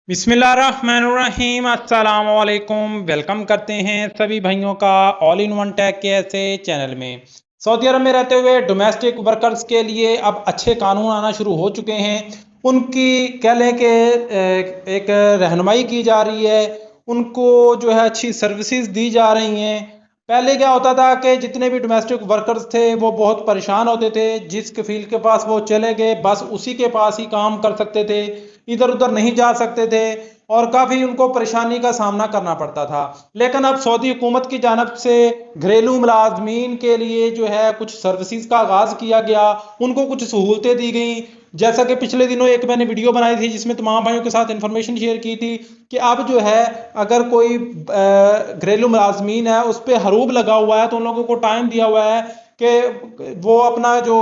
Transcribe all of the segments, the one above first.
बिस्मिल्लाहिर्रहमानिर्रहीम अस्सलाम वालेकुम। वेलकम करते हैं सभी भाइयों का ऑल इन वन टेक के ऐसे चैनल में। सऊदी अरब में रहते हुए डोमेस्टिक वर्कर्स के लिए अब अच्छे कानून आना शुरू हो चुके हैं। उनकी कह लें कि एक रहनुमाई की जा रही है, उनको जो है अच्छी सर्विसेज दी जा रही हैं। पहले क्या होता था कि जितने भी डोमेस्टिक वर्कर्स थे वो बहुत परेशान होते थे, जिस कफील के पास वो चले गए बस उसी के पास ही काम कर सकते थे, इधर उधर नहीं जा सकते थे और काफ़ी उनको परेशानी का सामना करना पड़ता था। लेकिन अब सऊदी हुकूमत की जानब से घरेलू मुलाजमीन के लिए जो है कुछ सर्विसेज का आगाज़ किया गया, उनको कुछ सहूलतें दी गई। जैसा कि पिछले दिनों एक मैंने वीडियो बनाई थी जिसमें तमाम भाइयों के साथ इंफॉर्मेशन शेयर की थी कि अब जो है अगर कोई घरेलू मुलाजमीन है उस पर हरूब लगा हुआ है तो उन लोगों को टाइम दिया हुआ है कि वो अपना जो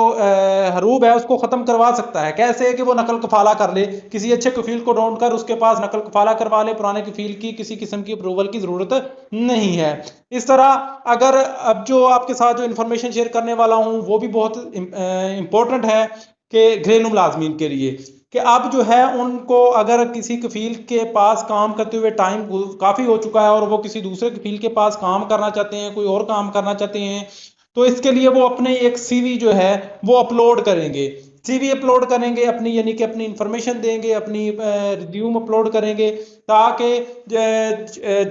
हरूब है उसको ख़त्म करवा सकता है। कैसे कि वो नकल कफाला कर ले, किसी अच्छे कफील को ढूंढ कर उसके पास नकल कफाला करवा ले, पुराने कफील की किसी किस्म की अप्रूवल की ज़रूरत नहीं है। इस तरह अगर अब जो आपके साथ जो इन्फॉर्मेशन शेयर करने वाला हूँ वो भी बहुत इम्पोर्टेंट है कि घरेलू मुलाजमीन के लिए कि अब जो है उनको अगर किसी कफील के पास काम करते हुए टाइम काफ़ी हो चुका है और वो किसी दूसरे कफील के पास काम करना चाहते हैं, कोई और काम करना चाहते हैं, तो इसके लिए वो अपने एक सीवी जो है वो अपलोड करेंगे। सीवी अपलोड करेंगे अपनी, यानी कि अपनी इंफॉर्मेशन देंगे, अपनी रिज्यूम अपलोड करेंगे ताकि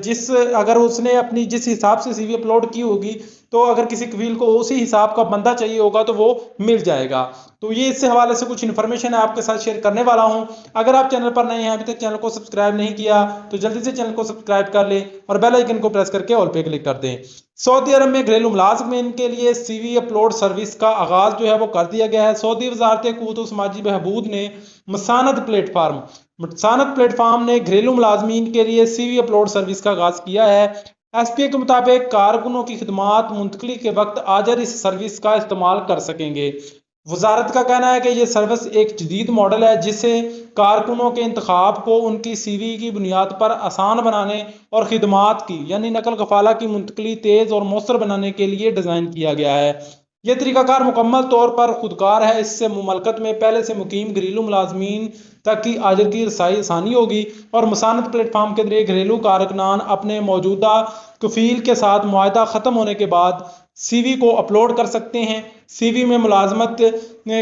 जिस अगर उसने अपनी जिस हिसाब से सीवी अपलोड की होगी तो अगर किसी कफील को उसी हिसाब का बंदा चाहिए होगा तो वो मिल जाएगा। तो ये इससे हवाले से कुछ इन्फॉर्मेशन है आपके साथ शेयर करने वाला हूं। अगर आप चैनल पर नए हैं, अभी तक चैनल को सब्सक्राइब नहीं किया तो जल्दी से चैनल को सब्सक्राइब कर लें और बेल आइकन को प्रेस करके ऑल पे क्लिक कर दें। सऊदी अरब में घरेलू मुलाजमीन के लिए सीवी अपलोड सर्विस का आगाज जो है वो कर दिया गया है। सऊदी वजारत क़ुव्वत व समाजी बहबूद ने मसानत प्लेटफार्म ने घरेलू मुलाजमीन के लिए सीवी अपलोड सर्विस का आगाज किया है। एसपीए के मुताबिक कारकुनों की खिदमात मुंतकली के वक्त आजर इस सर्विस का इस्तेमाल कर सकेंगे। वजारत का कहना है कि यह सर्विस एक जदीद मॉडल है जिसे कारकुनों के इंतखाब को उनकी सीवी की बुनियाद पर आसान बनाने और खिदमात की यानी नकल कफाला की मुंतकली तेज़ और मौसर बनाने के लिए डिज़ाइन किया गया है। यह तरीकाकार मुकम्मल तौर पर खुदकार है। इससे मुमलकत में पहले से मुकीम घरेलू मुलाजमीन तक की आजर की रसाई आसानी होगी और मसानत प्लेटफार्म के जरिए घरेलू कारकुनान अपने मौजूदा कफील के साथ मुआहदा ख़त्म होने के बाद सीवी को अपलोड कर सकते हैं। सीवी में मुलाजमत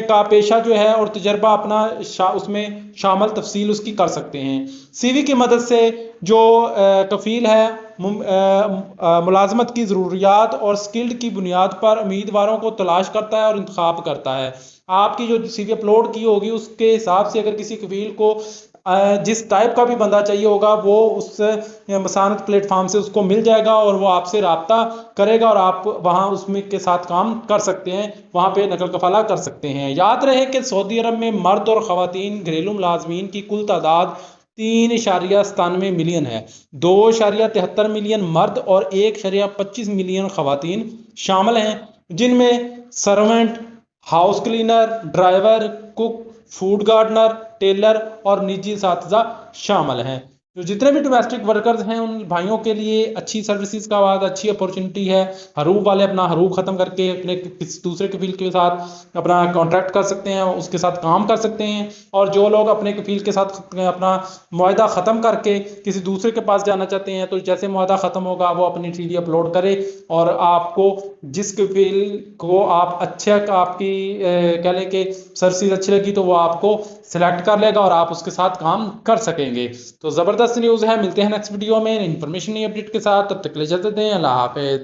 का पेशा जो है और तजर्बा अपना उसमें शामिल तफसील उसकी कर सकते हैं। सीवी की मदद से जो कफील है मुलाजमत की ज़रूरियात और स्किल्ड की बुनियाद पर उम्मीदवारों को तलाश करता है और इंतखाब करता है। आपकी जो सीवी अपलोड की होगी उसके हिसाब से अगर किसी कफील को जिस टाइप का भी बंदा चाहिए होगा वो उस मसानत प्लेटफार्म से उसको मिल जाएगा और वो आपसे रब्ता करेगा और आप वहाँ उसमें के साथ काम कर सकते हैं, वहाँ पे नकल कफाला कर सकते हैं। याद रहे कि सऊदी अरब में मर्द और ख़वातीन घरेलू मुलाजमीन की कुल तादाद 3.97 मिलियन है। 2.73 मिलियन मर्द और 1.25 मिलियन ख़वातीन शामिल हैं, जिनमें servant, house cleaner, driver, cook, food gardener, tailor और निजी साथीज़ा शामिल हैं। तो जितने भी डोमेस्टिक वर्कर्स हैं उन भाइयों के लिए अच्छी सर्विसेज का बाद अच्छी अपॉर्चुनिटी है। हरूब वाले अपना हरूब ख़त्म करके अपने किसी दूसरे कफील के साथ अपना कॉन्ट्रैक्ट कर सकते हैं, उसके साथ काम कर सकते हैं। और जो लोग अपने कफील के साथ अपना मुआहदा ख़त्म करके किसी दूसरे के पास जाना चाहते हैं तो जैसे मुआहदा ख़त्म होगा वो अपनी सीवी अपलोड करे और आपको जिस कफील को आप अच्छा आपकी कह लें कि सर्विस अच्छी लगी तो वो आपको सिलेक्ट कर लेगा और आप उसके साथ काम कर सकेंगे। तो ज़बरदस्त न्यूज़ है। मिलते हैं नेक्स्ट वीडियो में इन्फॉर्मेशन अपडेट के साथ, तब तक के लिए इजाज़त दें। अल्लाह हाफ़िज़।